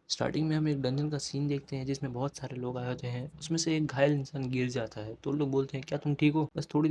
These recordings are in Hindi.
स्टार्टिंग में हम एक डंजन का सीन देखते हैं जिसमें बहुत सारे लोग आए होते हैं। उसमें से एक घायल इंसान गिर जाता है तो लोग बोलते हैं क्या तुम ठीक हो, बस थोड़ी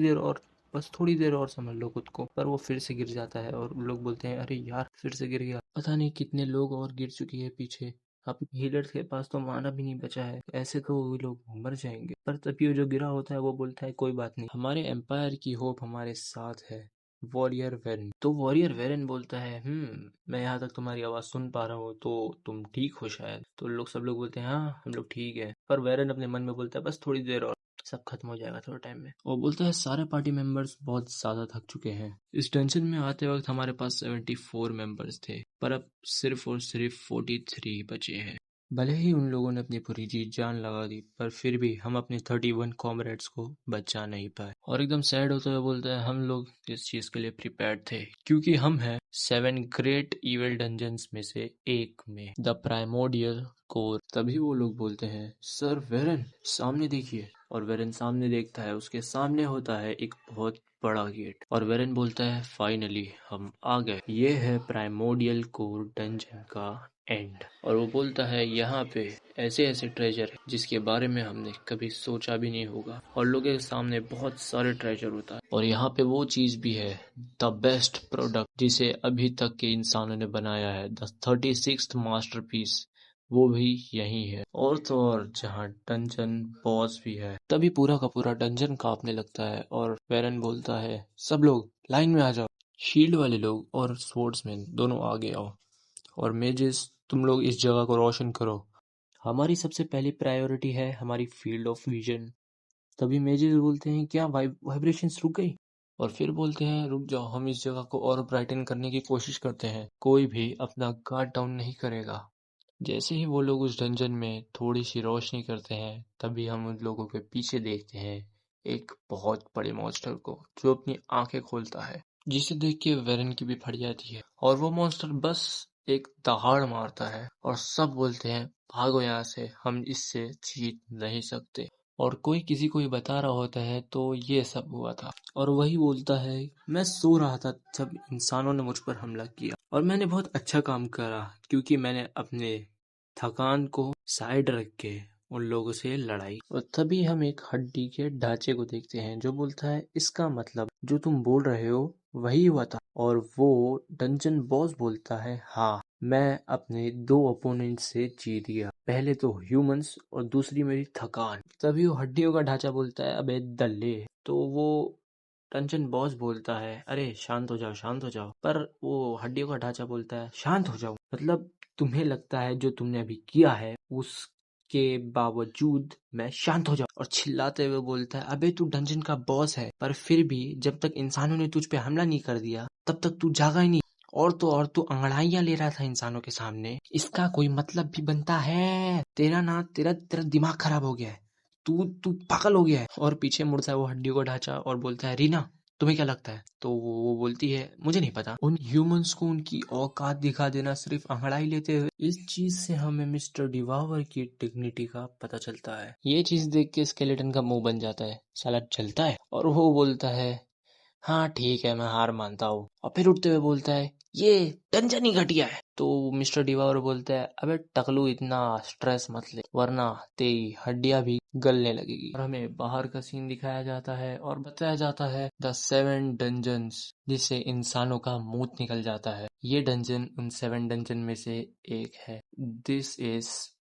देर और समझ लो खुद को। पर वो फिर से गिर जाता है और लोग बोलते हैं अरे यार फिर से गिर गया। पता नहीं कितने लोग और गिर चुके हैं पीछे। अब हीलर्स के पास तो माना भी नहीं बचा है, ऐसे तो वो लोग मर जाएंगे। पर तभी वो जो गिरा होता है वो बोलता है कोई बात नहीं, हमारे एम्पायर की होप हमारे साथ है, वॉरियर वेरन। तो वॉरियर वेरन बोलता है मैं यहाँ तक तुम्हारी आवाज सुन पा रहा हूँ, तो तुम ठीक हो शायद। तो सब लोग बोलते हैं हाँ हम लोग ठीक है। पर वेरन अपने मन में बोलता है बस थोड़ी देर और, सब खत्म हो जाएगा थोड़े टाइम में। वो बोलता है सारे पार्टी मेंबर्स बहुत ज्यादा थक चुके हैं। इस टेंशन में आते वक्त हमारे पास 74 मेंबर्स थे, पर अब सिर्फ और सिर्फ 43 बचे हैं। भले ही उन लोगों ने अपनी पूरी जी जान लगा दी, पर फिर भी हम अपने 31 कॉमरेड्स को बचा नहीं पाए। और एकदम सैड होते हुए बोलता है हम लोग इस चीज के लिए प्रिपेयर्ड थे, क्योंकि हम हैं 7 ग्रेट इविल डंजन्स में से एक में, द प्राइमोडियल कोर। तभी वो लोग बोलते हैं सर वेरन सामने देखिए। और वेरन सामने देखता है, उसके सामने होता है एक बहुत बड़ा गेट। और वेरन बोलता है फाइनली हम आ गए, ये है प्राइमोडियल कोर डंजन का एंड। और वो बोलता है यहाँ पे ऐसे ऐसे ट्रेजर है जिसके बारे में हमने कभी सोचा भी नहीं होगा, और लोगों के सामने बहुत सारे ट्रेजर होता है। और यहाँ पे वो चीज भी है, द बेस्ट प्रोडक्ट जिसे अभी तक के इंसानों ने बनाया है, द 36th मास्टरपीस, वो भी यही है। और तो और जहाँ डंजन बॉस भी है। तभी पूरा का पूरा डंजन कांपने लगता है और वेरन बोलता है सब लोग लाइन में आ जाओ, शील्ड वाले लोग और स्वॉर्ड्समैन दोनों आगे आओ, और मेजेस तुम लोग इस जगह को रोशन करो। हमारी सबसे पहली प्रायोरिटी है हमारी फील्ड ऑफ विजन। तभी मेजेस बोलते हैं क्या वाइब्रेशंस रुक गई? और फिर बोलते हैं रुक जाओ, हम इस जगह को और ब्राइटन करने की कोशिश करते हैं, कोई भी अपना गार्ड डाउन नहीं करेगा। जैसे ही वो लोग उस डंजन में थोड़ी सी रोशनी करते हैं, तभी हम उन लोगों के पीछे देखते हैं एक बहुत बड़े मॉन्स्टर को जो अपनी आंखें खोलता है, जिसे देख के वेरन की भी फट जाती है। और वो मॉन्स्टर बस एक दहाड़ मारता है और सब बोलते हैं भागो यहाँ से, हम इससे जीत नहीं सकते। और कोई किसी को ही बता रहा होता है तो ये सब हुआ था। और वही बोलता है मैं सो रहा था जब इंसानों ने मुझ पर हमला किया, और मैंने बहुत अच्छा काम करा क्योंकि मैंने अपने थकान को साइड रख के उन लोगों से लड़ाई। और तभी हम एक हड्डी के ढांचे को देखते हैं जो बोलता है इसका मतलब जो तुम बोल रहे हो वही हुआ था। और वो डंजन बॉस बोलता है हाँ, मैं अपने 2 अपोनेंट से जीत गया, पहले तो ह्यूमंस और दूसरी मेरी थकान। तभी वो हड्डियों का ढांचा बोलता है अबे दल्ले। तो वो टंचन बॉस बोलता है अरे शांत हो जाओ शांत हो जाओ। पर वो हड्डियों का ढांचा बोलता है शांत हो जाओ मतलब तुम्हें लगता है जो तुमने अभी किया है उसके बावजूद मैं शांत हो जाऊं। और चिल्लाते हुए बोलता है अबे तू डंजन का बॉस है, पर फिर भी जब तक इंसानों ने तुझ पे हमला नहीं कर दिया तब तक तू जागा ही नहीं। और तो और तू अंगड़ाइयां ले रहा था इंसानों के सामने, इसका कोई मतलब भी बनता है? तेरा ना तेरा तेरा दिमाग खराब हो गया है, तू तू पागल हो गया है। और पीछे मुड़ता है वो हड्डियों का ढांचा और बोलता है रीना तुम्हें क्या लगता है? तो वो बोलती है मुझे नहीं पता। उन ह्यूमंस को उनकी औकात दिखा देना सिर्फ अंगड़ाई लेते हुए, इस चीज से हमें मिस्टर डिवावर की डिग्निटी का पता चलता है। ये चीज देख के स्केलेटन का मुंह बन जाता है, साला चलता है। और वो बोलता है हाँ ठीक है मैं हार मानता हूँ। और फिर उठते हुए बोलता है ये डंजन ही घटिया है। तो मिस्टर डिवावर बोलता है अबे टकलू इतना स्ट्रेस मत ले वरना तेरी हड्डियां भी गलने लगेगी। और हमें बाहर का सीन दिखाया जाता है और बताया जाता है द 7 डंजन्स, जिससे इंसानों का मूत निकल जाता है। ये डंजन उन 7 डंजन में से एक है। This is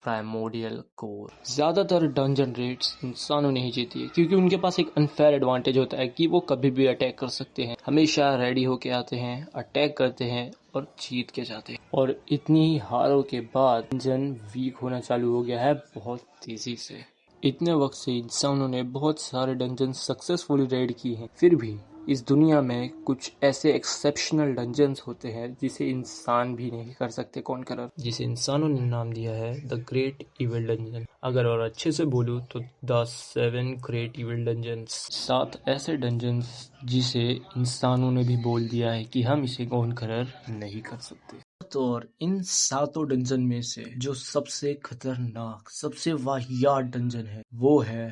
primordial core. ज्यादातर डंजन रेड्स इंसानों ने ही जीती है क्योंकि उनके पास एक अनफेयर एडवांटेज होता है कि वो कभी भी अटैक कर सकते हैं, हमेशा रेडी होके आते हैं, अटैक करते हैं और जीत के जाते हैं। और इतनी ही हारों के बाद डंजन वीक होना चालू हो गया है बहुत तेजी से। इतने वक्त से इंसानों ने बहुत सारे डंजन सक्सेसफुली रेड की हैं, फिर भी इस दुनिया में कुछ ऐसे एक्सेप्शनल डंजन्स होते हैं जिसे इंसान भी नहीं कर सकते कॉन्करर, जिसे इंसानों ने नाम दिया है द ग्रेट इविल डंजन। अगर और अच्छे से बोलूं तो द 7 ग्रेट इविल डंजन्स, 7 ऐसे डंजन्स जिसे इंसानों ने भी बोल दिया है कि हम इसे कॉन्करर नहीं कर सकते। तो और इन 7 डंजन में से जो सबसे खतरनाक सबसे वाहियात डंजन है वो है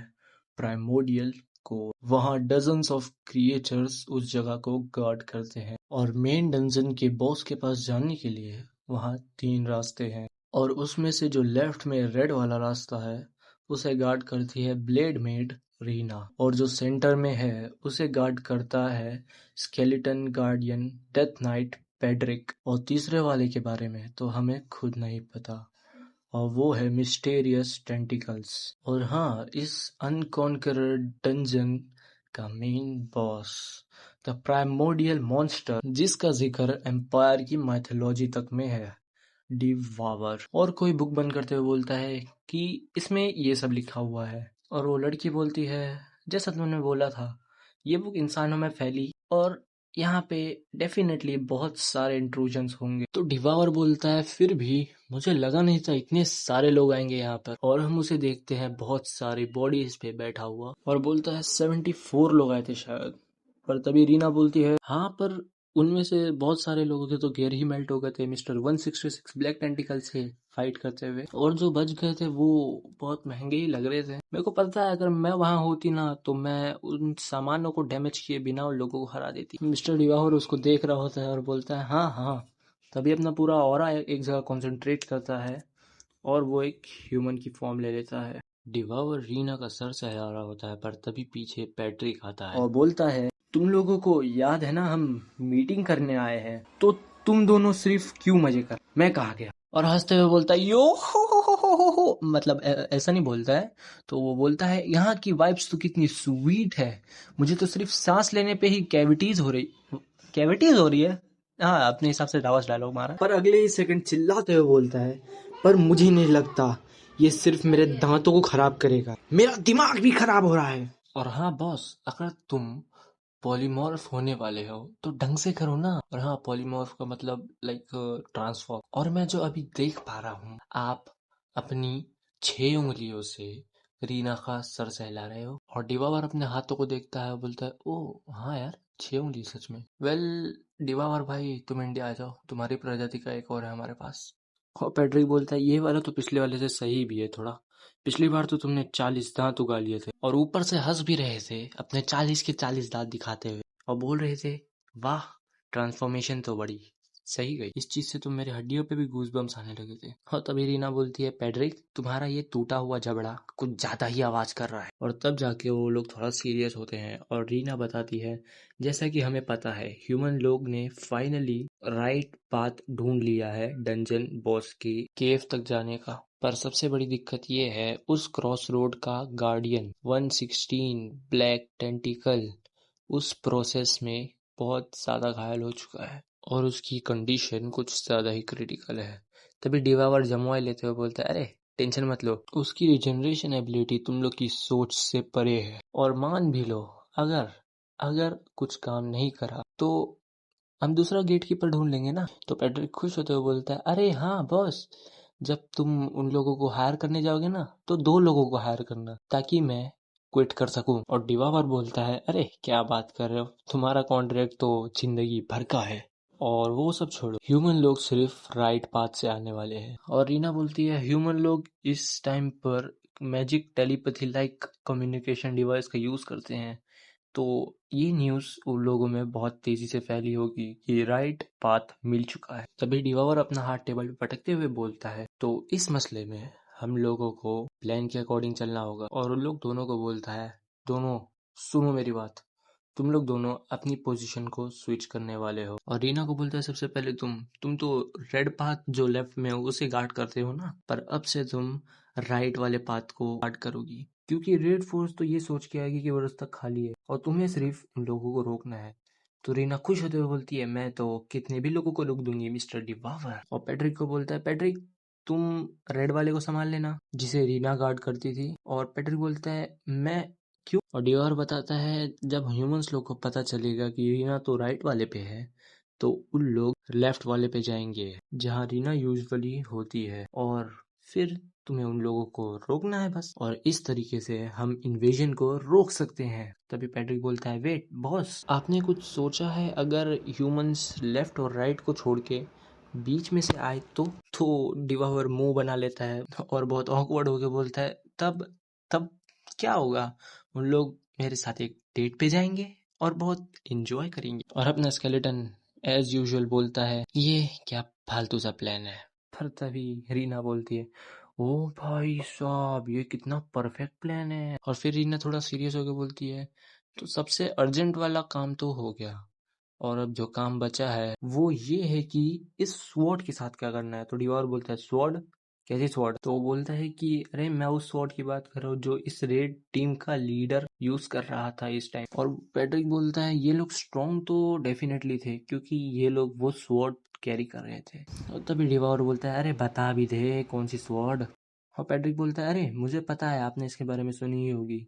प्राइमोडियल को। वहाँ डजन्स ऑफ क्रिएचर्स उस जगह को गार्ड करते हैं, और मेन डंजन के बॉस के पास जाने के लिए वहाँ 3 रास्ते हैं। और उसमें से जो लेफ्ट में रेड वाला रास्ता है उसे गार्ड करती है ब्लेड मेड रीना, और जो सेंटर में है उसे गार्ड करता है स्केलेटन गार्डियन डेथ नाइट पेड्रिक। और तीसरे वाले के बारे में तो हमें खुद नहीं पता, और वो है मिस्टेरियस टेंटिकल्स। और हाँ, इस अनकॉन्करड डंजन का main boss, the primordial monster, जिसका जिक्र एम्पायर की माइथोलॉजी तक में है, डिवावर। और कोई बुक बंद करते हुए बोलता है कि इसमें ये सब लिखा हुआ है, और वो लड़की बोलती है जैसा तुमने बोला था, ये बुक इंसानों में फैली और यहाँ पे डेफिनेटली बहुत सारे इंट्रूजन्स होंगे। तो डिवावर बोलता है फिर भी मुझे लगा नहीं था इतने सारे लोग आएंगे यहाँ पर। और हम उसे देखते हैं बहुत सारी बॉडीज पे बैठा हुआ, और बोलता है 74 लोग आए थे शायद। पर तभी रीना बोलती है हाँ, पर उनमें से बहुत सारे लोगों के तो गेयर ही मेल्ट हो गए थे मिस्टर 166 ब्लैक टेंटिकल से फाइट करते हुए, और जो बच गए थे वो बहुत महंगे ही लग रहे थे। मेरे को पता है अगर मैं वहां होती ना तो मैं उन सामानों को डैमेज किए बिना उन लोगों को हरा देती। मिस्टर डिवाहोर उसको देख रहा होता है और बोलता है हाँ हाँ। तभी अपना पूरा ऑरा एक जगह कॉन्सेंट्रेट करता है और वो एक ह्यूमन की फॉर्म ले लेता है। डिवावर रीना का सर सहला रहा होता है, पर तभी पीछे पैट्रिक आता है और बोलता है तुम लोगों को याद है ना हम मीटिंग करने आए हैं, तो तुम दोनों सिर्फ क्यों मजे कर, मैं कहा गया। और हंसते हुए बोलता है यो हो, मतलब ऐसा नहीं बोलता है। तो वो बोलता है यहाँ की वाइब्स तो कितनी स्वीट है, मुझे तो सिर्फ सांस लेने पे ही कैविटीज हो रही है। हाँ, अपने हिसाब से डावास डायलॉग मारा, पर अगले ही सेकंड चिल्लाते हुए बोलता है पर मुझे नहीं लगता ये सिर्फ मेरे दांतों को खराब करेगा, मेरा दिमाग भी खराब हो रहा है। और हाँ बॉस, अगर तुम पॉलीमॉर्फ होने वाले हो तो ढंग से करो ना। और हाँ, पॉलीमॉर्फ का मतलब लाइक ट्रांसफॉर्म। और मैं जो अभी देख पा रहा हूँ, आप अपनी 6 उंगलियों से रीना का सर सहला रहे हो। और डिवावर अपने हाथों को देखता है और बोलता है ओ हाँ यार, 6 उंगली सच में। वेल डिवावर भाई, तुम इंडिया आ जाओ, तुम्हारी प्रजाति का एक और है हमारे पास। और पैट्रिक बोलता है ये वाला तो पिछले वाले से सही भी है थोड़ा, पिछली बार तो तुमने 40 दांत उगा लिए थे और ऊपर से हंस भी रहे थे अपने 40 के 40 दांत दिखाते हुए, और बोल रहे थे वाह, ट्रांसफॉर्मेशन तो बड़ी सही गई, इस चीज से तो मेरे हड्डियों पे भी गूजबम्स आने लगे थे। और तभी रीना बोलती है पैड्रिक, तुम्हारा ये टूटा हुआ जबड़ा कुछ ज्यादा ही आवाज कर रहा है। और तब जाके वो लोग थोड़ा सीरियस होते हैं और रीना बताती है जैसा कि हमें पता है ह्यूमन लोग ने फाइनली राइट पाथ ढूंढ लिया है डंजन बॉस की केव तक जाने का। पर सबसे बड़ी दिक्कत ये है उस क्रॉस रोड का गार्डियन 116 ब्लैक टेंटिकल उस प्रोसेस में बहुत ज्यादा घायल हो चुका है और उसकी कंडीशन कुछ ज्यादा ही क्रिटिकल है। तभी डिवावर जमवाई लेते हुए बोलता है अरे टेंशन मत लो, उसकी रिजनरेशन एबिलिटी तुम लोग की सोच से परे है। और मान भी लो अगर अगर कुछ काम नहीं करा तो हम दूसरा गेट कीपर ढूंढ लेंगे ना। तो पैट्रिक खुश होते हुए बोलता है अरे हाँ बॉस, जब तुम उन लोगों को हायर करने जाओगे ना तो 2 लोगों को हायर करना ताकि मैं क्विट कर सकूं। और डिवावर बोलता है अरे क्या बात कर रहे हो, तुम्हारा कॉन्ट्रैक्ट तो जिंदगी भर का है। और वो सब छोड़ो, ह्यूमन लोग सिर्फ राइट पाथ से आने वाले हैं। और रीना बोलती है ह्यूमन लोग इस टाइम पर magic telepathy like communication device का यूज करते हैं, तो ये न्यूज़ उन लोगों में बहुत तेजी से फैली होगी कि राइट पाथ मिल चुका है। तभी डिवावर अपना हाथ टेबल पे पटकते हुए बोलता है तो इस मसले में हम लोगों को प्लान के अकॉर्डिंग चलना होगा। और उन लोग दोनों को बोलता है दोनों सुनो मेरी बात, तुम लोग दोनों अपनी पोजीशन को स्विच करने वाले हो। और रीना को बोलता है सबसे पहले तुम तो रेड पाथ जो लेफ्ट में हो उसे गार्ड करते हो ना, पर अब से तुम राइट वाले पाथ को गार्ड करोगी, क्योंकि रेड फोर्स तो ये सोच के आएगी कि वो रास्ता खाली है और तुम्हें सिर्फ उन लोगों को रोकना है। तो रीना खुश होते हुए बोलती है मैं तो कितने भी लोगों को रोक दूंगी मिस्टर डिवावर। और पैट्रिक को बोलता है पैट्रिक, तुम रेड वाले को संभाल लेना जिसे रीना गार्ड करती थी। और पैट्रिक बोलता है मैं क्यों। और डिवावर बताता है जब ह्यूमंस लोग को पता चलेगा कि रीना तो राइट वाले पे है तो उन लोग लेफ्ट वाले पे जाएंगे जहाँ रीना यूजुअली होती है, और फिर तुम्हें उन लोगों को रोकना है बस। और इस तरीके से हम इन्वेजन को रोक सकते हैं। तभी पैट्रिक बोलता है वेट बॉस, आपने कुछ सोचा है अगर ह्यूमंस लेफ्ट और राइट को छोड़ के बीच में से आए तो डिवावर मुंह बना लेता है और बहुत ऑकवर्ड होके बोलता है तब तब क्या होगा, उन लोग मेरे साथ एक डेट पे जाएंगे और बहुत एंजॉय करेंगे। और अपना स्केलेटन एज यूजुअल बोलता है ये क्या फालतू सा प्लान है, पर तभी रीना बोलती है, ओ भाई साहब ये कितना परफेक्ट प्लान है। और फिर रीना थोड़ा सीरियस होकर बोलती है, तो सबसे अर्जेंट वाला काम तो हो गया, और अब जो काम बचा है वो ये है कि इस स्वॉर्ड के साथ क्या करना है। तो डिवॉर बोलता है, स्वॉर्ड? कैसी स्वॉर्ड? तो वो बोलता है कि अरे मैं उस स्वॉर्ड की बात कर रहा हूँ जो इस रेड टीम का लीडर यूज कर रहा था इस टाइम। और पैट्रिक बोलता है, ये लोग स्ट्रॉन्ग तो डेफिनेटली थे क्योंकि ये लोग वो स्वॉर्ड कैरी कर रहे थे। और तभी डिवॉर बोलता है, अरे बता भी दे कौन सी स्वॉर्ड। और पैट्रिक बोलता है, अरे मुझे पता है, आपने इसके बारे में सुनी ही होगी।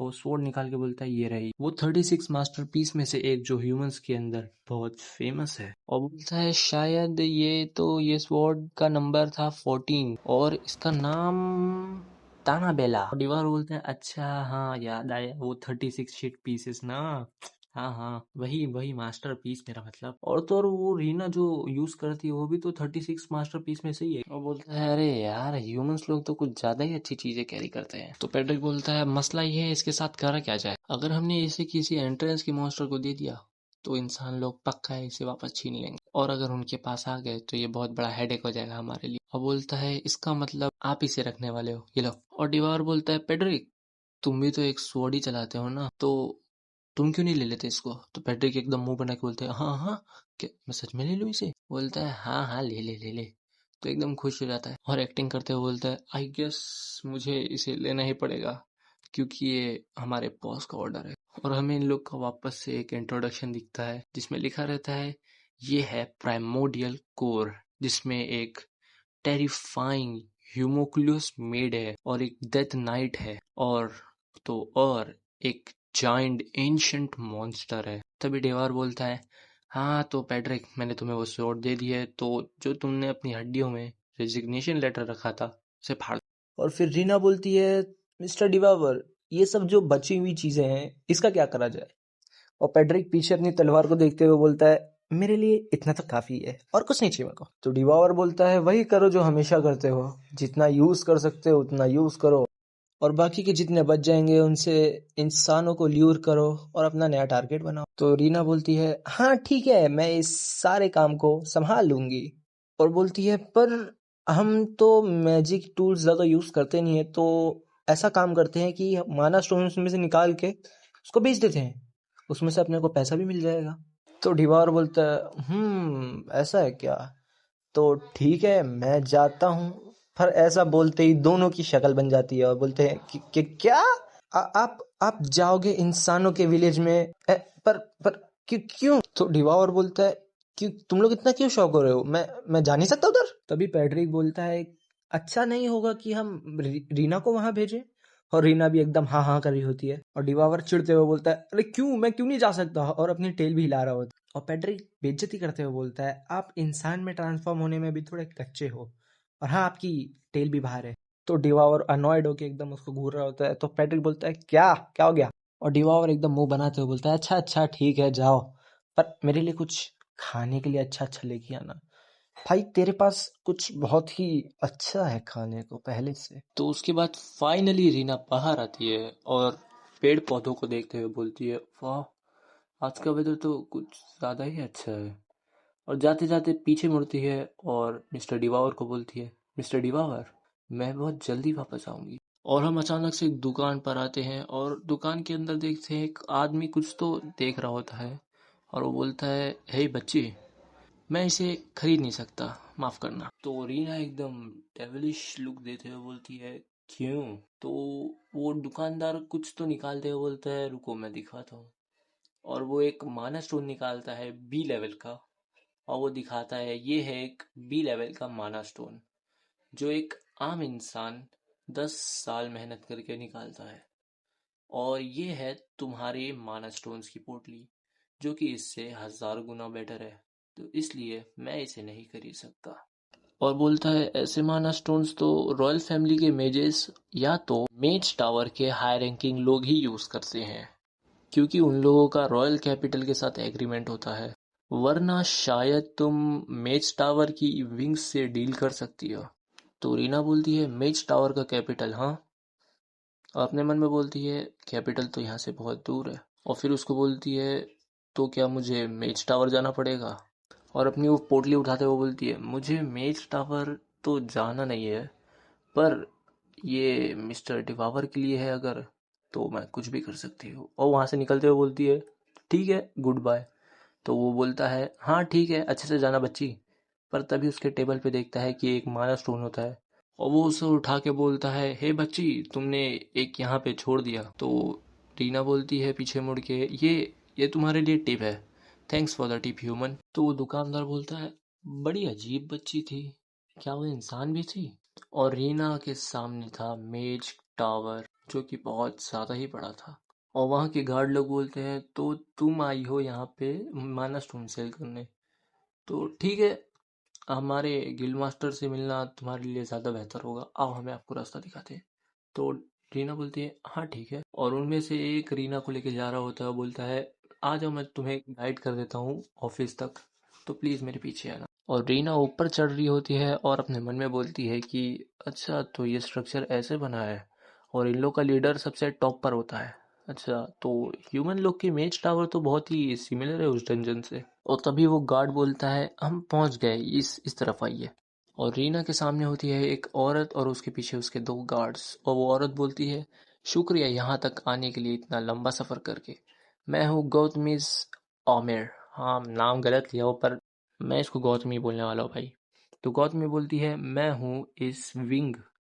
वो स्वॉर्ड निकाल के बोलता है, ये रही वो 36 मास्टरपीस में से एक जो ह्यूमंस के अंदर बहुत फेमस है। और बोलता है, शायद ये स्वॉर्ड का नंबर था 14 और इसका नाम ताना बेला। डिवार बोलते हैं, अच्छा हाँ याद आया, वो 36 शिट पीसेस ना। हाँ हाँ, वही वही मास्टर पीस मेरा मतलब। और तो और वो रीना जो यूज करती है वो भी तो 36 मास्टर पीस में से ही है। वो बोलता है, अरे यार ह्यूमंस लोग तो कुछ ज्यादा ही अच्छी चीजें कैरी करते हैं। तो पैट्रिक बोलता है, मसला ये है इसके साथ करा क्या जाए। अगर हमने इसे किसी एंट्रेंस के मॉन्स्टर को दे दिया तो इंसान लोग पक्का इसे वापस छीन लेंगे, और अगर उनके पास आ गए तो ये बहुत बड़ा हेडेक हो जाएगा हमारे लिए। और बोलता है, इसका मतलब आप इसे रखने वाले हो, ये लो। और डिवार बोलता है, पेड्रिक तुम भी तो एक स्वॉर्ड ही चलाते हो ना, तो तुम क्यों नहीं ले लेते इसको। तो पैट्रिक एकदम मुंह बना के बोलते हैं, हाँ हाँ, क्या मैं सच में ले लूँ इसे। बोलता है, हाँ हाँ ले ले ले ले। तो एकदम खुश हो जाता है और एक्टिंग करते हुए बोलता है, आई गेस मुझे इसे लेना ही पड़ेगा क्योंकि ये हमारे बॉस का ऑर्डर है। और हमें इन लोग का वापस से एक इंट्रोडक्शन दिखता है जिसमें लिखा रहता है, ये है प्राइमोडियल कोर, जिसमें एक टेरिफाइंग ह्यूमोक्यूलस मेड है और एक डेथ नाइट है, और एक जाइंट एंशंट मॉन्स्टर है। तभी डेवार बोलता है, हाँ तो पैट्रिक मैंने तुम्हें वो स्वॉर्ड दे दिया है, तो जो तुमने अपनी हड्डियों में रेजिग्नेशन लेटर रखा था उसे फाड़। और फिर रीना बोलती है, मिस्टर डिवावर ये सब जो बची हुई चीजें हैं इसका क्या करा जाए। और पैट्रिक पीछे अपनी तलवार को देखते हुए बोलता है, मेरे लिए इतना तो काफी है और कुछ नहीं चाहिए मेरे को। तो डिवावर बोलता है, वही करो जो हमेशा करते हो, जितना यूज कर सकते हो उतना यूज करो, और बाकी के जितने बच जाएंगे उनसे इंसानों को ल्यूर करो और अपना नया टारगेट बनाओ। तो रीना बोलती है, हाँ ठीक है, मैं इस सारे काम को संभाल लूंगी। और बोलती है, पर हम तो मैजिक टूल्स ज्यादा यूज करते नहीं है, तो ऐसा काम करते हैं कि माना स्टोन में से निकाल के उसको बेच देते हैं, उसमें से अपने को पैसा भी मिल जाएगा। तो डिवार बोलता है, ऐसा है क्या, तो ठीक है मैं जाता हूँ। पर ऐसा बोलते ही दोनों की शक्ल बन जाती है और बोलते हैं कि क्या, आप जाओगे इंसानों के विलेज में, पर क्यों। तो डिवावर बोलता है, क्यों तुम लोग इतना क्यों शौक हो रहे हो, मैं जा नहीं सकता उधर। तभी पैट्रिक बोलता है, अच्छा नहीं होगा कि हम रीना को वहां भेजें। और रीना भी एकदम हाँ हाँ कर रही होती है और डिवावर चिढ़ते हुए बोलता है, अरे क्यों, मैं क्यों नहीं जा सकता, और अपनी टेल भी हिला रहा होता है। और पैट्रिक बेइज्जती करते हुए बोलता है, आप इंसान में ट्रांसफॉर्म होने में भी थोड़े कच्चे हो, और हाँ आपकी टेल भी बाहर है। तो डिवावर अनॉयड होके एकदम उसको घूर रहा होता है। तो पैट्रिक बोलता है, क्या क्या हो गया। और डिवावर एकदम मुंह बनाते हुए बोलता है, अच्छा अच्छा ठीक है जाओ, पर मेरे लिए कुछ खाने के लिए अच्छा अच्छा लेके आना। भाई तेरे पास कुछ बहुत ही अच्छा है खाने को पहले से। तो उसके बाद फाइनली रीना बाहर आती है और पेड़ पौधों को देखते हुए बोलती है, वाह आज का वेदर तो कुछ ज्यादा ही अच्छा है। और जाते जाते पीछे मुड़ती है और मिस्टर डिवावर को बोलती है, मिस्टर डिवावर मैं बहुत जल्दी वापस आऊंगी। और हम अचानक से एक दुकान पर आते हैं और दुकान के अंदर देखते हैं एक आदमी कुछ तो देख रहा होता है, और वो बोलता है, हे बच्ची मैं इसे खरीद नहीं सकता, माफ करना। तो रीना एकदम डेविलिश लुक देते हुए बोलती है, क्यों। तो वो दुकानदार कुछ तो निकालते हुए बोलता है, रुको मैं दिखाता हूँ। और वो एक माना स्टोन निकालता है बी लेवल का, और वो दिखाता है, ये है एक बी लेवल का माना स्टोन जो एक आम इंसान 10 साल मेहनत करके निकालता है। और ये है तुम्हारे माना स्टोन्स की पोटली जो कि इससे 1000 गुना बेटर है, तो इसलिए मैं इसे नहीं खरीद सकता। और बोलता है, ऐसे माना स्टोन्स तो रॉयल फैमिली के मेजेस या तो मेज टावर के हाई रैंकिंग लोग ही यूज करते हैं, क्योंकि उन लोगों का रॉयल कैपिटल के साथ एग्रीमेंट होता है, वरना शायद तुम मेज टावर की विंग्स से डील कर सकती हो। तो रीना बोलती है, मेज टावर का कैपिटल, हाँ। और अपने मन में बोलती है, कैपिटल तो यहाँ से बहुत दूर है। और फिर उसको बोलती है, तो क्या मुझे मेज टावर जाना पड़ेगा। और अपनी वो पोटली उठाते हुए बोलती है, मुझे मेज टावर तो जाना नहीं है, पर ये मिस्टर डिवावर के लिए है अगर, तो मैं कुछ भी कर सकती हूँ। और वहां से निकलते हुए बोलती है, ठीक है, गुड बाय। तो वो बोलता है, हाँ ठीक है, अच्छे से जाना बच्ची। पर तभी उसके टेबल पे देखता है कि एक माना स्टोन होता है, और वो उसे उठा के बोलता है, हे बच्ची, तुमने एक यहाँ पे छोड़ दिया। तो रीना बोलती है पीछे मुड़ के, ये तुम्हारे लिए टिप है, thanks for the tip human. तो वो दुकानदार बोलता है, बड़ी अजीब बच्ची थी, क्या वो इंसान भी थी? और रीना के सामने था मेज टावर, जो कि बहुत ज़्यादा ही बड़ा था। और वहाँ के गार्ड लोग बोलते हैं, तो तुम आई हो यहाँ पे माना स्टोन सेल करने, तो ठीक है, हमारे गिल्ड मास्टर से मिलना तुम्हारे लिए ज़्यादा बेहतर होगा, आओ हमें आपको रास्ता दिखाते हैं। तो रीना बोलती है, हाँ ठीक है। और उनमें से एक रीना को लेके जा रहा होता है, वो बोलता है, आ जाओ, मैं तुम्हें गाइड कर देता हूँ ऑफिस तक, तो प्लीज़ मेरे पीछे आना। और रीना ऊपर चढ़ रही होती है और अपने मन में बोलती है कि अच्छा, तो ये स्ट्रक्चर ऐसे बना है, और इन लोग का लीडर सबसे टॉप पर होता है। अच्छा, तो ह्यूमन लोग के मेज टावर तो बहुत ही सिमिलर है उस डंजन से। और तभी वो गार्ड बोलता है, हम पहुंच गए, इस तरफ आइए। और रीना के सामने होती है एक औरत और उसके पीछे उसके दो गार्ड्स, और वो औरत बोलती है, शुक्रिया यहाँ तक आने के लिए, इतना लंबा सफ़र करके। मैं हूँ गौतमीज आमिर। हाँ, नाम गलत लिया हो, पर मैं इसको गौतमी बोलने वाला हूँ भाई। तो गौतमी बोलती है, मैं हूँ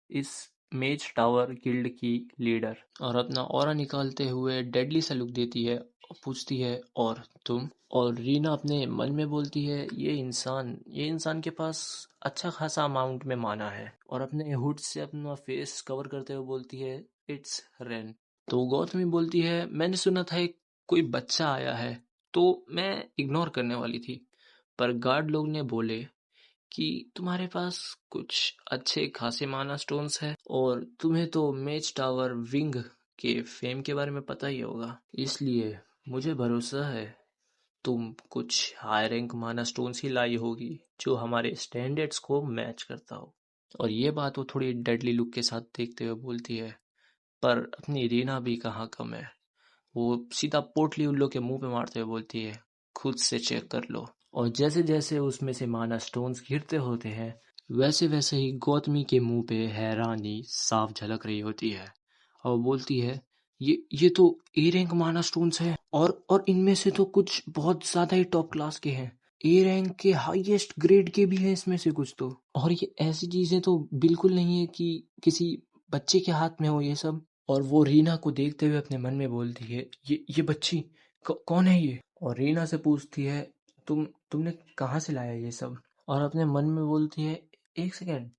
इस मेज टावर गिल्ड की लीडर। और अपना ऑरा निकालते हुए डेडली सा लुक देती है और पूछती है, और तुम? और रीना अपने मन में बोलती है, ये इंसान के पास अच्छा खासा अमाउंट में माना है। और अपने हुड से अपना फेस कवर करते हुए बोलती है, इट्स रेन। तो गौतमी बोलती है, मैंने सुना था एक कोई बच्चा आया है, तो मैं इग्नोर करने वाली थी, पर गार्ड लोग ने बोले कि तुम्हारे पास कुछ अच्छे खासे माना स्टोन्स है, और तुम्हें तो मेज टावर विंग के फेम के बारे में पता ही होगा, इसलिए मुझे भरोसा है तुम कुछ हाई रैंक माना स्टोन्स ही लाई होगी, जो हमारे स्टैंडर्ड्स को मैच करता हो। और ये बात वो थोड़ी डेडली लुक के साथ देखते हुए बोलती है, पर अपनी रीना भी कहाँ कम है। वो सीधा पोटली उन लोग के मुंह पे मारते हुए बोलती है, खुद से चेक कर लो। और जैसे जैसे उसमें से माना स्टोन्स गिरते होते हैं, वैसे वैसे ही गौतमी के मुंह पे हैरानी साफ झलक रही होती है, और वो बोलती है, ये तो ए रैंक माना स्टोन्स है, और इनमें से तो कुछ बहुत ज्यादा ही टॉप क्लास के हैं, ए रैंक के हाईएस्ट ग्रेड के भी हैं इसमें से कुछ तो। और ये ऐसी चीजें तो बिल्कुल नहीं है कि किसी बच्चे के हाथ में हो ये सब। और वो रीना को देखते हुए अपने मन में बोलती है, ये बच्ची कौन है ये? और रीना से पूछती है, तुमने कहाँ से लाया ये सब? और अपने मन में बोलती है, एक सेकेंड,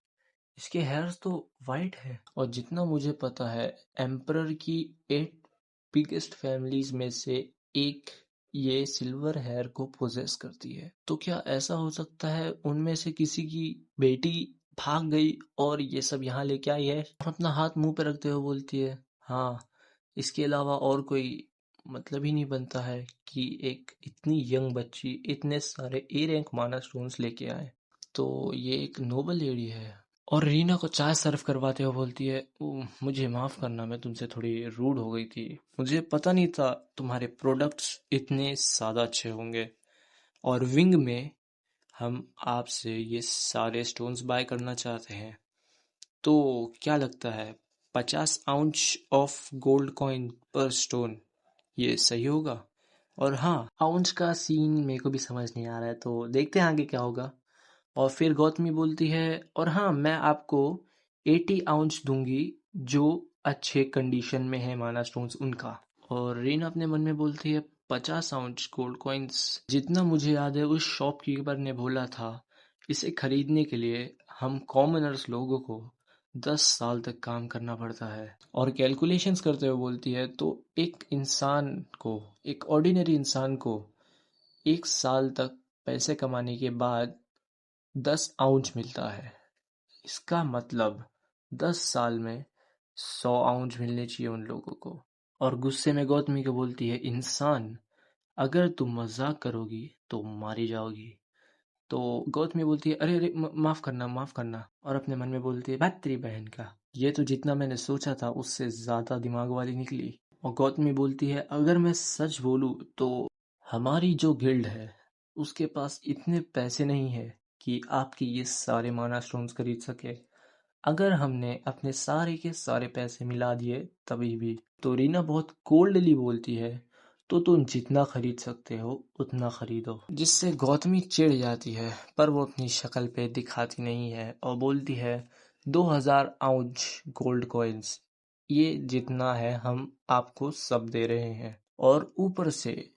इसके हेयर्स तो वाइट है, और जितना मुझे पता है एम्परर की 8 बिगेस्ट फैमिलीज में से एक ये सिल्वर हेयर को पोजेस करती है। तो क्या ऐसा हो सकता है उनमें से किसी की बेटी भाग गई और ये सब यहाँ लेके आई है? और अपना हाथ मुंह पे रखते हुए बोलती है, हाँ, इसके अलावा और कोई मतलब ही नहीं बनता है कि एक इतनी यंग बच्ची इतने सारे ए रैंक माना स्टोन्स लेके आए। तो ये एक नोबल लेडी है। और रीना को चाय सर्व करवाते हुए बोलती है, मुझे माफ़ करना, मैं तुमसे थोड़ी रूड हो गई थी, मुझे पता नहीं था तुम्हारे प्रोडक्ट्स इतने ज़्यादा अच्छे होंगे, और विंग में हम आपसे ये सारे स्टोन्स बाय करना चाहते हैं, तो क्या लगता है 50 आउंस ऑफ गोल्ड कॉइन पर स्टोन, ये सही होगा? और हाँ, आउंस का सीन मेरे को भी समझ नहीं आ रहा है, तो देखते हैं आगे क्या होगा। और फिर गौतमी बोलती है, और हाँ, मैं आपको 80 आउंस दूंगी, जो अच्छे कंडीशन में है माना स्टोन्स उनका। और रीना अपने मन में बोलती है, 50 आउंस गोल्ड कॉइन्स, जितना मुझे याद है उस शॉपकीपर ने बोला था, इसे खरीदने के लिए हम कॉमनर्स लोगों को 10 साल तक काम करना पड़ता है। और कैलकुलेशंस करते हुए बोलती है, तो एक ऑर्डिनरी इंसान को 1 साल तक पैसे कमाने के बाद 10 आउंस मिलता है, इसका मतलब 10 साल में 100 आउंस मिलने चाहिए उन लोगों को। और गुस्से में गौतमी को बोलती है, इंसान, अगर तुम मजाक करोगी तो मारी जाओगी। तो गौतमी बोलती है, अरे अरे, माफ करना, माफ करना। और अपने मन में बोलती है, बात तेरी बहन का, ये तो जितना मैंने सोचा था उससे ज्यादा दिमाग वाली निकली। और गौतमी बोलती है, अगर मैं सच बोलूं तो हमारी जो गिल्ड है उसके पास इतने पैसे नहीं है कि आपके ये सारे माना स्टोन्स खरीद सके। अगर हमने अपने सारे के सारे पैसे मिला दिए तभी भी। तो रीना बहुत कोल्डली बोलती है, तो तुम जितना खरीद सकते हो उतना खरीदो। जिससे गौतमी चिढ़ जाती है, पर वो अपनी शक्ल पे दिखाती नहीं है और बोलती है 2000 आउंस गोल्ड कॉइन्स, ये जितना है हम आपको सब दे रहे हैं। और ऊपर से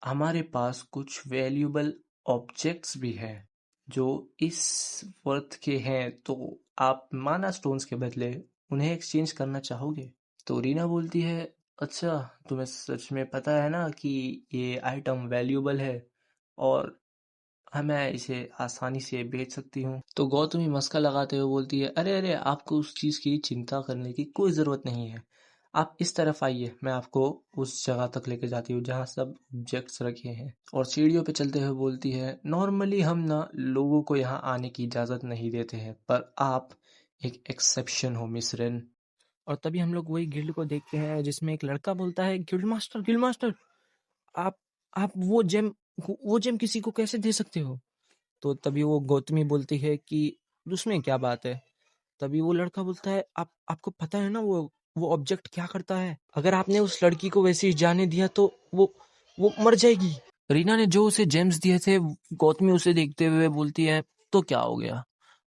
हमारे पास कुछ वैल्यूएबल ऑब्जेक्ट्स भी हैं जो इस वर्थ के हैं, तो आप माना स्टोन्स के बदले उन्हें एक्सचेंज करना चाहोगे? तो रीना बोलती है, अच्छा तुम्हें सच में पता है ना कि ये आइटम वैल्यूएबल है और मैं इसे आसानी से बेच सकती हूँ। तो गौतमी मस्का लगाते हुए बोलती है, अरे अरे, आपको उस चीज़ की चिंता करने की कोई ज़रूरत नहीं है। आप इस तरफ आइए, मैं आपको उस जगह तक लेके जाती हूँ जहाँ सब ऑब्जेक्ट्स रखे हैं। और सीढ़ियों पे चलते हुए बोलती है, नॉर्मली हम ना लोगों को यहाँ आने की इजाज़त नहीं देते हैं, पर आप एक एक्सेप्शन हो मिस रेन। और तभी हम लोग वही गिल्ड को देखते हैं जिसमें एक लड़का बोलता है, गिल्ड मास्टर, आप आप वो जेम किसी को कैसे दे सकते हो? तो तभी वो गौतमी बोलती है कि उसमें क्या बात है? तभी वो लड़का बोलता है, आपको पता है ना वो ऑब्जेक्ट क्या करता है? अगर आपने उस लड़की को वैसे ही जाने दिया तो वो मर जाएगी। रीना ने जो उसे जेम्स दिए थे, गौतमी उसे देखते हुए बोलती है, तो क्या हो गया?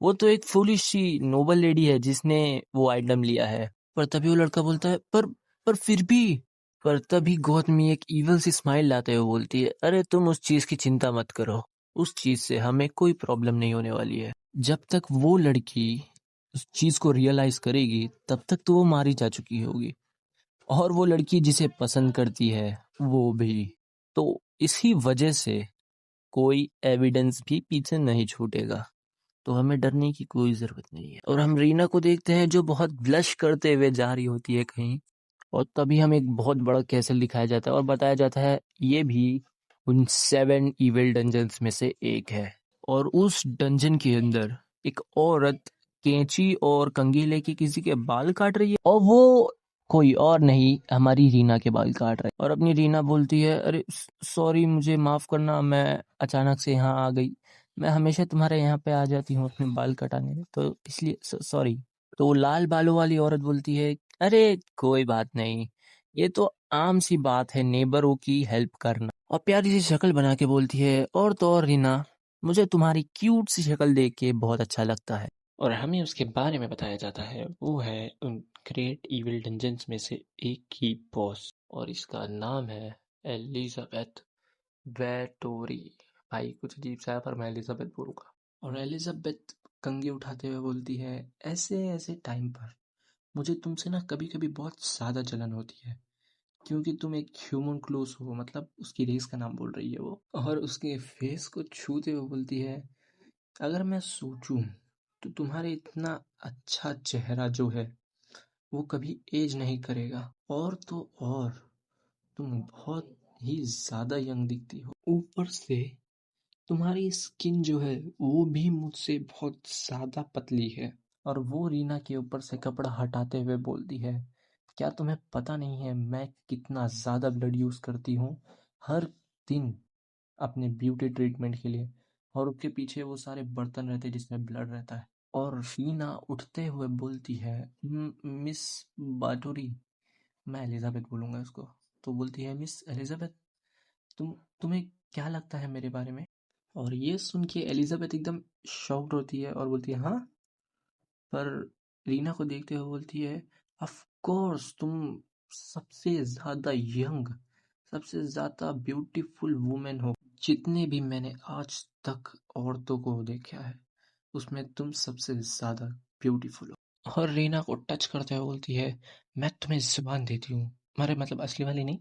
वो तो एक फूलिश सी नोबल लेडी है जिसने वो आइटम लिया है। पर तभी वो लड़का बोलता है, पर फिर भी। पर तभी गौतमी एक इवल सी स्माइल लाते हुए बोलती है, अरे तुम उस चीज की चिंता मत करो, उस चीज से हमें कोई प्रॉब्लम नहीं होने वाली है। जब तक वो लड़की उस चीज को रियलाइज करेगी तब तक तो वो मारी जा चुकी होगी, और वो लड़की जिसे पसंद करती है वो भी। तो इसी वजह से कोई एविडेंस भी पीछे नहीं छूटेगा, तो हमें डरने की कोई जरूरत नहीं है। और हम रीना को देखते हैं जो बहुत ब्लश करते हुए जा रही होती है कहीं, और तभी हमें एक बहुत बड़ा कैसल दिखाया जाता है और बताया जाता है ये भी उन 7 इविल डंजन्स में से एक है। और उस डंजन के अंदर एक औरत कैंची और कंघी लेके किसी के बाल काट रही है, और वो कोई और नहीं, हमारी रीना के बाल काट रही है। और अपनी रीना बोलती है, अरे सॉरी, मुझे माफ करना, मैं अचानक से यहाँ आ गई। मैं हमेशा तुम्हारे यहाँ पे आ जाती हूँ अपने बाल कटाने, तो इसलिए सॉरी। तो लाल बालों वाली औरत बोलती है, अरे कोई बात नहीं, ये तो आम सी बात है नेबरों की हेल्प करना। और प्यारी सी शक्ल बना के बोलती है, और तो और रीना, मुझे तुम्हारी क्यूट सी शक्ल देख के बहुत अच्छा लगता है। और हमें उसके बारे में बताया जाता है, वो है उन ग्रेट इविल डंजन्स में से एक की बॉस, और इसका नाम है एलिजाबेथ वेटोरी। भाई कुछ अजीब सा है, पर मैं एलिजाबेथ बोलूंगा। और एलिजाबेथ कंघी उठाते हुए बोलती है, ऐसे ऐसे टाइम पर मुझे तुमसे ना कभी कभी बहुत ज़्यादा जलन होती है, क्योंकि तुम एक ह्यूमन क्लोज हो, मतलब उसकी रेस का नाम बोल रही है वो, और उसके फेस को छूते हुए बोलती है, अगर मैं सोचूं तो तुम्हारे इतना अच्छा चेहरा जो है वो कभी एज नहीं करेगा, और तो और तुम बहुत ही ज़्यादा यंग दिखती हो। ऊपर से तुम्हारी स्किन जो है वो भी मुझसे बहुत ज़्यादा पतली है। और वो रीना के ऊपर से कपड़ा हटाते हुए बोलती है, क्या तुम्हें पता नहीं है मैं कितना ज़्यादा ब्लड यूज़ करती हूँ हर दिन अपने ब्यूटी ट्रीटमेंट के लिए, और उसके पीछे वो सारे बर्तन रहते हैं जिसमें ब्लड रहता है। और रीना उठते हुए बोलती है, मिस बाटोरी, मैं एलिजाबेथ बोलूँगा इसको। तो बोलती है, मिस एलिजाबेथ, तुम्हें क्या लगता है मेरे बारे में? और ये सुन के एलिजाबेथ एकदम शॉक्ड होती है और बोलती है, हाँ। पर रीना को देखते हुए बोलती है, ऑफ कोर्स तुम सबसे ज्यादा यंग, सबसे ज्यादा ब्यूटीफुल वुमेन हो जितने भी मैंने आज तक औरतों को देखा है, उसमें तुम सबसे ज्यादा ब्यूटीफुल हो। और रीना को टच करते हुए बोलती है, मैं तुम्हें जुबान देती हूँ, मेरे मतलब असली वाली नहीं,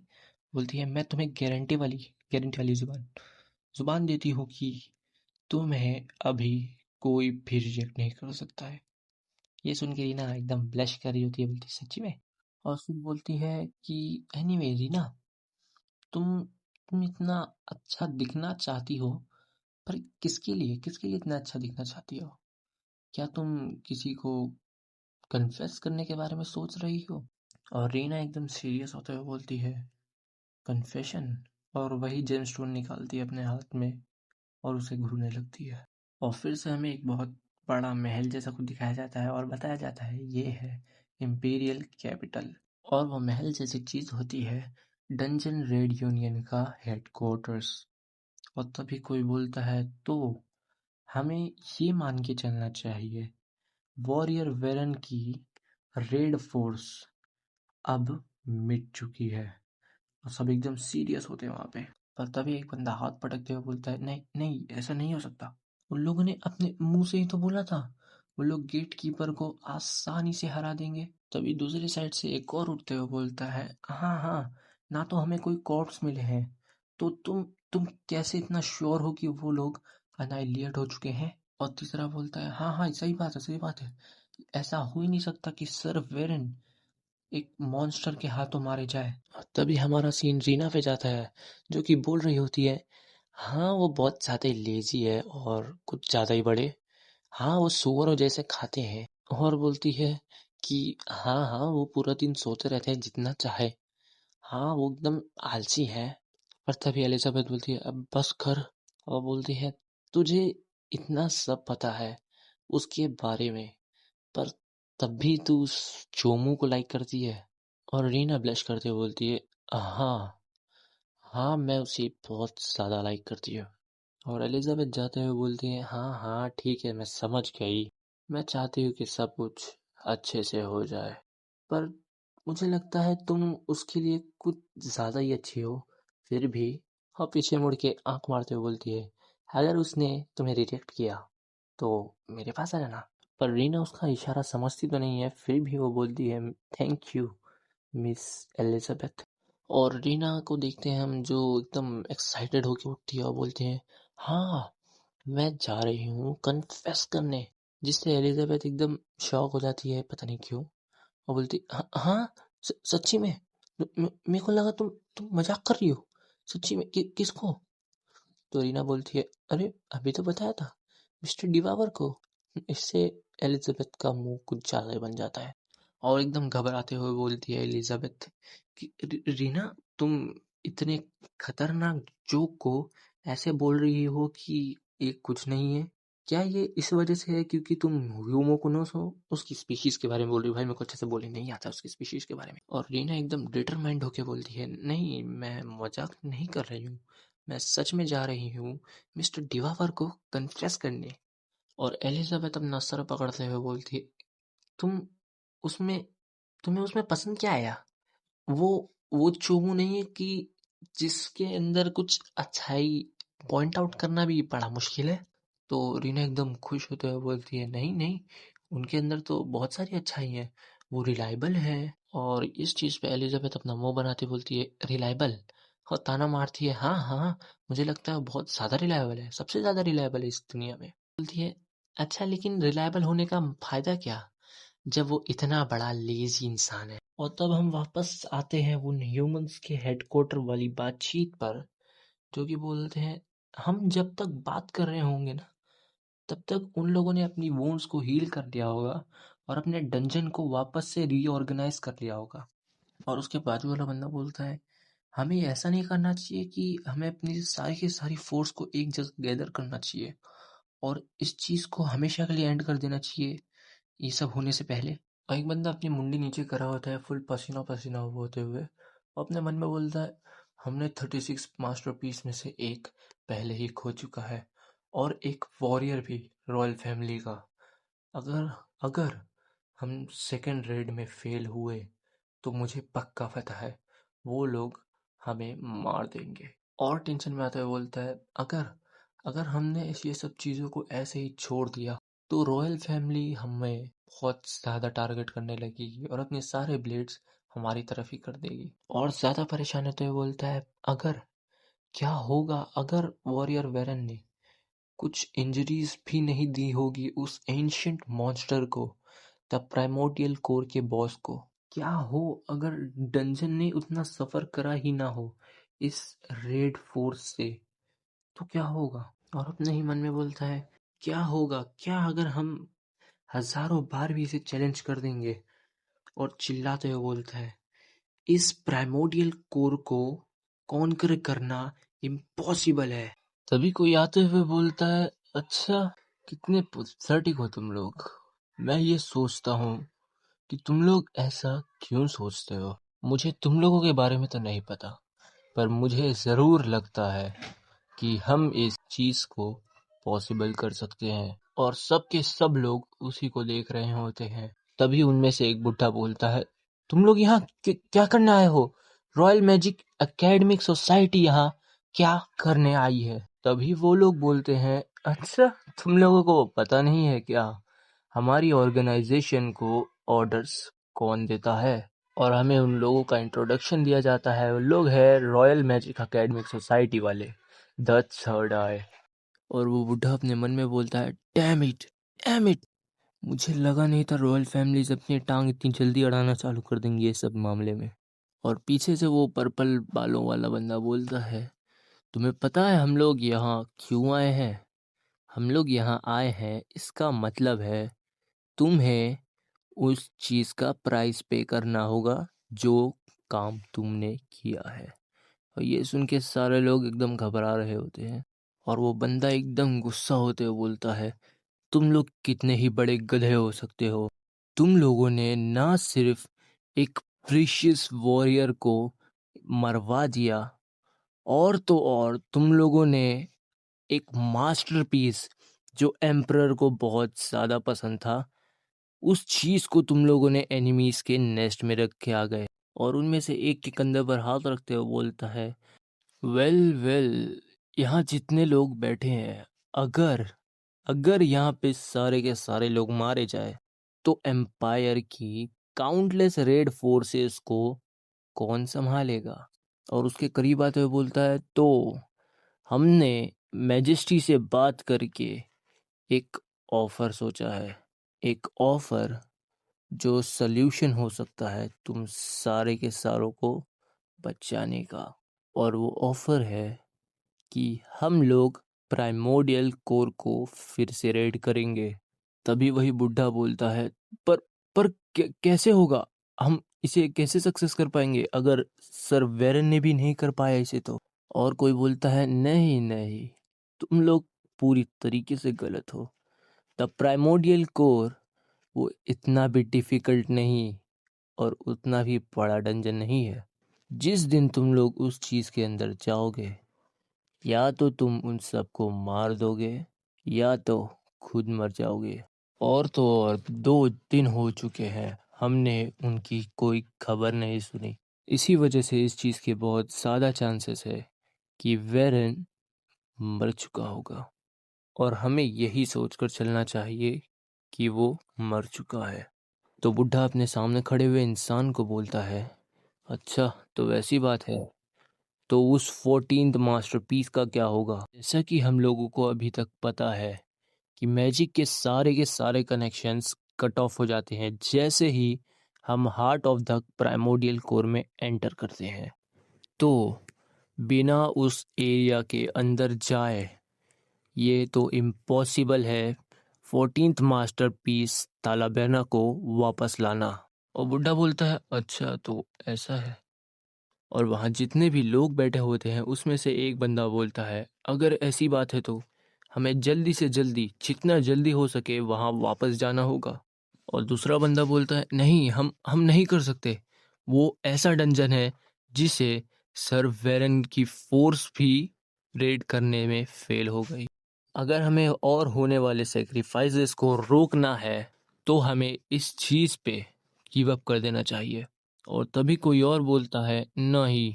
बोलती है मैं तुम्हें गारंटी वाली जुबान जुबान देती हूँ कि तुम्हें अभी कोई भी रिजेक्ट नहीं कर सकता है। ये सुन के रीना एकदम ब्लश कर रही होती है, बोलती है, सच्ची में? और फिर बोलती है कि एनीवे रीना, तुम तुम इतना अच्छा दिखना चाहती हो, पर किसके लिए इतना अच्छा दिखना चाहती हो? क्या तुम किसी को कन्फेस करने के बारे में सोच रही हो? और रीना एकदम सीरियस होते हुए बोलती है, कन्फेशन? और वही जेमस्टोन निकालती है अपने हाथ में और उसे घूरने लगती है। और फिर से हमें एक बहुत बड़ा महल जैसा कुछ दिखाया जाता है और बताया जाता है ये है इम्पीरियल कैपिटल। और वो महल जैसी चीज होती है डंजन रेड यूनियन का हेडक्वार्टर्स। और तभी कोई बोलता है तो हमें ये मान के चलना चाहिए वॉरियर वेरन की रेड फोर्स अब मिट चुकी है। और सब एकदम सीरियस होते हैं वहां पे। पर तभी एक बंदा हाथ पटकते हुए बोलता है नहीं नहीं ऐसा नहीं हो सकता। उन लोगों ने अपने मुंह से ही तो बोला था वो लोग गेट कीपर को आसानी से हरा देंगे। तभी दूसरी साइड से एक और उठते हुए बोलता है हाँ हाँ ना तो हमें कोई कॉर्प्स मिले हैं तो तुम कैसे इतना श्योर हो कि वो लोग अनाइलिएट हो चुके हैं। और तीसरा बोलता है हाँ हाँ सही बात है ऐसा हो ही नहीं सकता कि सर वेरन एक मॉन्स्टर के हाथों मारे जाए। तभी हमारा सीन रीना पे जाता है जो कि बोल रही होती है हाँ वो बहुत ज्यादा ही लेजी है और कुछ ज्यादा ही बड़े। हाँ वो सुअरों जैसे खाते हैं। और बोलती है कि हाँ हाँ वो पूरा दिन सोते रहते हैं जितना चाहे। हाँ वो एकदम आलसी है। पर तभी एलिजाबेथ बोलती है अब बस कर। और बोलती है तुझे इतना सब पता है उसके बारे में पर तब भी तू उस चोमू को लाइक करती है। और रीना ब्लश करते हुए बोलती है हाँ हाँ मैं उसे बहुत ज्यादा लाइक करती हूँ। और एलिजाबेथ जाते हुए बोलती है हाँ हाँ ठीक है मैं समझ गई। मैं चाहती हूँ कि सब कुछ अच्छे से हो जाए पर मुझे लगता है तुम उसके लिए कुछ ज्यादा ही अच्छी हो। फिर भी और पीछे मुड़ के आंख मारते हुए बोलती है अगर उसने तुम्हें रिजेक्ट किया तो मेरे पास आ जाना। पर रीना उसका इशारा समझती तो नहीं है फिर भी वो बोलती है थैंक यू मिस एलिजाबेथ। और रीना को देखते हैं हम जो एकदम एक्साइटेड होके उठती है और बोलते हैं हाँ मैं जा रही हूँ कन्फेस करने। जिससे एलिजाबेथ एकदम शॉक हो जाती है पता नहीं क्यों। और बोलती हाँ सच्ची में मेरे को लगा तुम मजाक कर रही हो। सच्ची में किसको। तो रीना बोलती है अरे अभी तो बताया था मिस्टर डिवावर को। इससे एलिजाबेथ का मुंह कुछ ज्यादा ही बन जाता है और एकदम घबराते हुए बोलती है एलिजाबेथ कि रीना तुम इतने खतरनाक जोक को ऐसे बोल रही हो कि ये कुछ नहीं है। क्या ये इस वजह से है क्योंकि तुम ह्यूमोकुनोस हो उसकी स्पीशीज के बारे में बोल रही हो। भाई मेरे को अच्छे से बोलने नहीं आता उसकी स्पीशीज के बारे में। और रीना एकदम डिटरमाइंड होके बोलती है नहीं मैं मजाक नहीं कर रही हूँ मैं सच में जा रही हूँ मिस्टर डिवावर को कन्फेस करने। और एलिजाबेथ अपना सर पकड़ते हुए बोलती है तुम उसमें तुम्हें उसमें पसंद क्या आया। वो वो चोमू नहीं है कि जिसके अंदर कुछ अच्छाई पॉइंट आउट करना भी बड़ा मुश्किल है। तो रीना एकदम खुश होते हुए बोलती है नहीं नहीं उनके अंदर तो बहुत सारी अच्छाई है वो रिलायबल है। और इस चीज पे एलिजाबेथ अपना मुंह बनाती बोलती है रिलायबल। और ताना मारती है हाँ हाँ मुझे लगता है वो बहुत ज्यादा रिलायबल है सबसे ज्यादा रिलायबल है इस दुनिया में। बोलती है अच्छा लेकिन रिलायबल होने का फायदा क्या जब वो इतना बड़ा लेजी इंसान है। और तब हम वापस आते हैं उन ह्यूमंस के हेडक्वार्टर वाली बातचीत पर जो कि बोलते हैं हम जब तक बात कर रहे होंगे ना तब तक उन लोगों ने अपनी वुंड्स को हील कर लिया होगा और अपने डंजन को वापस से रीऑर्गेनाइज कर लिया होगा। और उसके बाजू वाला बंदा बोलता है हमें ऐसा नहीं करना चाहिए कि हमें अपनी सारी की सारी फोर्स को एक जगह गैदर करना चाहिए और इस चीज को हमेशा के लिए एंड कर देना चाहिए ये सब होने से पहले। और एक बंदा अपनी मुंडी नीचे करा होता है फुल पसीना पसीना होते हुए और अपने मन में बोलता है हमने 36 मास्टरपीस में से एक पहले ही खो चुका है और एक वॉरियर भी रॉयल फैमिली का। अगर अगर हम सेकंड रेड में फेल हुए तो मुझे पक्का पता है वो लोग हमें मार देंगे। और टेंशन में आते हुए बोलता है अगर अगर हमने ये सब चीज़ों को ऐसे ही छोड़ दिया तो रॉयल फैमिली हमें बहुत ज़्यादा टारगेट करने लगेगी और अपने सारे ब्लेड्स हमारी तरफ ही कर देगी। और ज़्यादा परेशान होते हुए बोलता है अगर क्या होगा अगर वॉरियर वेरन ने कुछ इंजरीज भी नहीं दी होगी उस एंशिएंट मॉन्स्टर को द प्राइमोर्डियल कोर के बॉस को। क्या हो अगर डंजन ने उतना सफर करा ही ना हो इस रेड फोर्स से तो क्या होगा। और अपने ही मन में बोलता है क्या होगा क्या अगर हम हजारों बार भी इसे चैलेंज कर देंगे। और चिल्लाते हुए बोलता है इस प्राइमोर्डियल कोर को कॉन्कर करना इम्पॉसिबल है। तभी कोई आते हुए बोलता है अच्छा कितने पैथेटिक हो तुम लोग। मैं ये सोचता हूँ कि तुम लोग ऐसा क्यों सोचते हो। मुझे तुम लोगों के बारे में तो नहीं पता, पर मुझे ज़रूर लगता है कि हम इस चीज़ को पॉसिबल कर सकते हैं, और सब के सब लोग उसी को देख रहे होते हैं। तभी उनमें से एक बुड्ढा बोलता है, तुम लोग यहाँ क्या करने आए हो? रॉयल मैजिक एकेडमिक सोसाइटी यहाँ क्या करने आई है? तभी वो लोग बोलते हैं, अच्छा तुम लोगों को पता नहीं है क्या, हमारी ऑर्गेनाइजेशन को ऑर्डर्स कौन देता है? और हमें उन लोगों का इंट्रोडक्शन दिया जाता है। वो लोग हैं रॉयल मैजिक एकेडमिक सोसाइटी वाले, द थर्ड आई। और वो बुढ़ा अपने मन में बोलता है, डैम इट, मुझे लगा नहीं था रॉयल फैमिलीज अपनी टांग इतनी जल्दी अड़ाना चालू कर देंगी ये सब मामले में। और पीछे से वो पर्पल बालों वाला बंदा बोलता है, तुम्हें पता है हम लोग यहाँ क्यों आए हैं? हम लोग यहाँ आए हैं, इसका मतलब है तुम्हें उस चीज़ का प्राइस पे करना होगा जो काम तुमने किया है। और ये सुन के सारे लोग एकदम घबरा रहे होते हैं, और वो बंदा एकदम गुस्सा होते हुए बोलता है, तुम लोग कितने ही बड़े गधे हो सकते हो। तुम लोगों ने ना सिर्फ एक प्रीशियस वॉरियर को मरवा दिया, और तो और तुम लोगों ने एक मास्टरपीस जो एम्परर को बहुत ज़्यादा पसंद था, उस चीज़ को तुम लोगों ने एनिमीज के नेस्ट में रख के आ गए। और उनमें से एक के कंधे पर हाथ रखते हुए बोलता है, वेल यहाँ जितने लोग बैठे हैं, अगर अगर यहाँ पे सारे के सारे लोग मारे जाए तो एम्पायर की काउंटलेस रेड फोर्सेस को कौन संभालेगा? और उसके करीब आते हुए बोलता है, तो हमने मैजेस्टी से बात करके एक ऑफर सोचा है, एक ऑफर जो सल्यूशन हो सकता है तुम सारे के सारों को बचाने का। और वो ऑफर है कि हम लोग प्राइमोडियल कोर को फिर से रेड करेंगे। तभी वही बुढ़ा बोलता है, पर पर कैसे होगा? हम इसे कैसे सक्सेस कर पाएंगे अगर सर वेरन ने भी नहीं कर पाया इसे तो? और कोई बोलता है, नहीं, तुम लोग पूरी तरीके से गलत हो। द प्राइमोडियल कोर वो इतना भी डिफिकल्ट नहीं और उतना भी बड़ा डंजन नहीं है। जिस दिन तुम लोग उस चीज़ के अंदर जाओगे, या तो तुम उन सबको मार दोगे या तो खुद मर जाओगे। और तो और 2 दिन हो चुके हैं, हमने उनकी कोई खबर नहीं सुनी। इसी वजह से इस चीज़ के बहुत ज़्यादा चांसेस है कि वेरन मर चुका होगा, और हमें यही सोचकर चलना चाहिए कि वो मर चुका है। तो बुढ़ा अपने सामने खड़े हुए इंसान को बोलता है, अच्छा तो वैसी बात है, तो उस 14th मास्टरपीस का क्या होगा? जैसा कि हम लोगों को अभी तक पता है कि मैजिक के सारे कनेक्शंस कट ऑफ हो जाते हैं जैसे ही हम heart of the primordial core में एंटर करते हैं। तो बिना उस एरिया के अंदर जाए ये तो इम्पॉसिबल है 14th मास्टरपीस तालाबेना को वापस लाना। और बुढ़ा बोलता है, अच्छा तो ऐसा है। और वहाँ जितने भी लोग बैठे होते हैं उसमें से एक बंदा बोलता है, अगर ऐसी बात है तो हमें जल्दी से जल्दी जितना जल्दी हो सके वहाँ वापस जाना होगा। और दूसरा बंदा बोलता है, नहीं, हम नहीं कर सकते, वो ऐसा डंजन है जिसे सर वेरन की फोर्स भी रेड करने में फेल हो गई। अगर हमें और होने वाले सेक्रीफाइसेस को रोकना है तो हमें इस चीज़ पे गिव अप कर देना चाहिए। और तभी कोई और बोलता है, नहीं,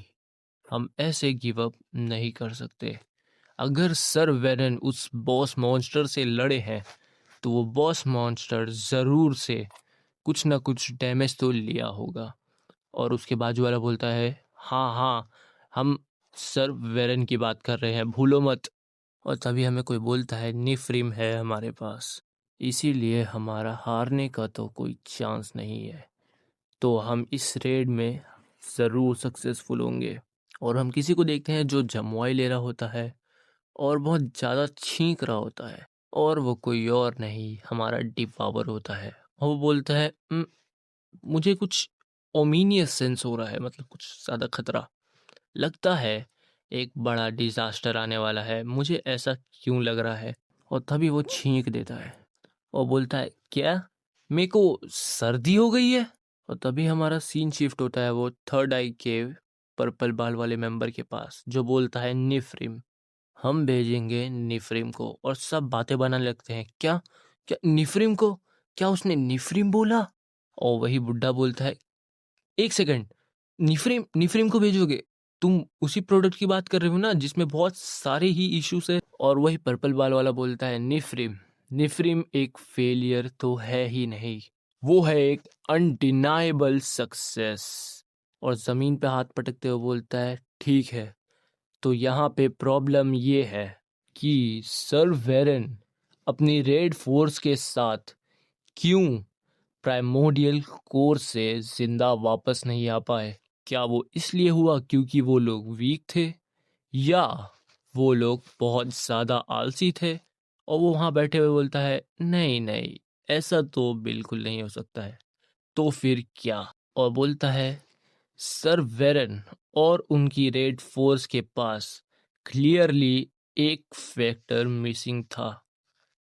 हम ऐसे गिव अप नहीं कर सकते। अगर सर वेरन उस बॉस मॉन्स्टर से लड़े हैं तो वो बॉस मॉन्स्टर ज़रूर से कुछ ना कुछ डैमेज तो लिया होगा। और उसके बाजू वाला बोलता है, हाँ, हम सर वेरन की बात कर रहे हैं, भूलो मत। और तभी हमें कोई बोलता है, निफ्रिम है हमारे पास, इसीलिए हमारा हारने का तो कोई चांस नहीं है। तो हम इस रेड में ज़रूर सक्सेसफुल होंगे। और हम किसी को देखते हैं जो जमवाई ले रहा होता है और बहुत ज़्यादा छींक रहा होता है, और वो कोई और नहीं, हमारा डिपावर होता है। और वो बोलता है, मुझे कुछ ओमिनियस सेंस हो रहा है, मतलब कुछ ज़्यादा खतरा लगता है, एक बड़ा डिजास्टर आने वाला है, मुझे ऐसा क्यों लग रहा है? और तभी वो छींक देता है और बोलता है, क्या मेरे को सर्दी हो गई है? और तभी हमारा सीन शिफ्ट होता है वो थर्ड आई के पर्पल बाल वाले मेंबर के पास, जो बोलता है, निफ्रिम, हम भेजेंगे निफ्रिम को। और सब बातें बनाने लगते हैं, क्या क्या निफ्रिम को, क्या उसने निफ्रिम बोला? और वही बुड्ढा बोलता है, एक सेकंड, निफ्रिम निफ्रिम को भेजोगे? तुम उसी प्रोडक्ट की बात कर रहे हो ना जिसमें बहुत सारे ही इश्यूज है? और वही पर्पल बाल वाला बोलता है, निफ्रिम निफ्रिम एक फेलियर तो है ही नहीं, वो है एक अनडिनाएबल सक्सेस। और जमीन पे हाथ पटकते हुए बोलता है, ठीक है, तो यहाँ पे प्रॉब्लम ये है कि सर वेरन अपनी रेड फोर्स के साथ क्यों प्राइमोडियल कोर से जिंदा वापस नहीं आ पाए? क्या वो इसलिए हुआ क्योंकि वो लोग वीक थे, या वो लोग बहुत ज़्यादा आलसी थे? और वो वहाँ बैठे हुए बोलता है, नहीं नहीं, ऐसा तो बिल्कुल नहीं हो सकता है। तो फिर क्या? और बोलता है, सर वेरन और उनकी रेड फोर्स के पास क्लियरली एक फैक्टर मिसिंग था,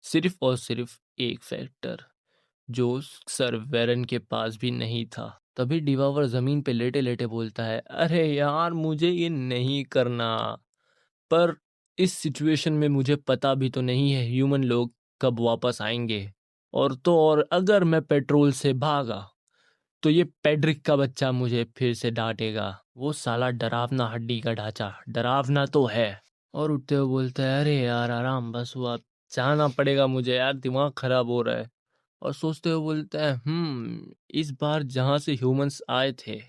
सिर्फ और सिर्फ एक फैक्टर, जो सर वेरन के पास भी नहीं था। तभी डिवावर जमीन पे लेटे लेटे बोलता है, अरे यार, मुझे ये नहीं करना, पर इस सिचुएशन में मुझे पता भी तो नहीं है ह्यूमन लोग कब वापस आएंगे, और तो और अगर मैं पेट्रोल से भागा तो ये पेड्रिक का बच्चा मुझे फिर से डांटेगा। वो साला डरावना हड्डी का ढांचा डरावना तो है। और उठते हुए बोलता है, अरे यार आराम बस हुआ, जाना पड़ेगा मुझे यार, दिमाग खराब हो रहा है। और सोचते हुए बोलता है, इस बार जहाँ से ह्यूमंस आए थे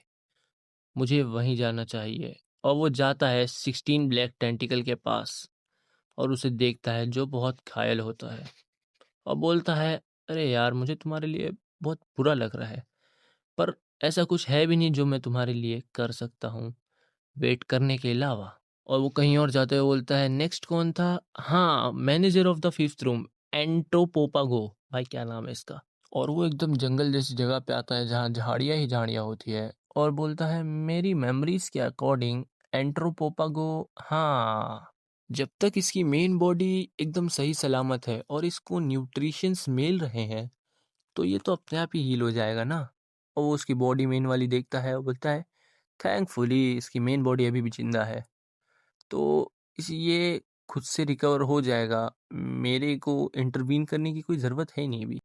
मुझे वहीं जाना चाहिए। और वो जाता है 16 ब्लैक टेंटिकल के पास और उसे देखता है, जो बहुत घायल होता है, और बोलता है, अरे यार, मुझे तुम्हारे लिए बहुत बुरा लग रहा है, पर ऐसा कुछ है भी नहीं जो मैं तुम्हारे लिए कर सकता हूँ वेट करने के अलावा। और वो कहीं और जाते हुए बोलता है, नेक्स्ट कौन था? हाँ, manager of the fifth room, एंटोपोपागो, भाई क्या नाम है इसका। और वो एकदम जंगल जैसी जगह पे आता है जहाँ झाड़ियाँ ही झाड़ियाँ होती है, और बोलता है, मेरी मेमोरीज के अकॉर्डिंग एंट्रोपोपागो, हाँ, जब तक इसकी मेन बॉडी एकदम सही सलामत है और इसको न्यूट्रिशंस मिल रहे हैं तो ये तो अपने आप ही हील हो जाएगा ना। और वो उसकी बॉडी मेन वाली देखता है और बोलता है, थैंकफुली इसकी मेन बॉडी अभी भी जिंदा है, तो इस ये खुद से रिकवर हो जाएगा, मेरे को इंटरवीन करने की कोई ज़रूरत है नहीं अभी।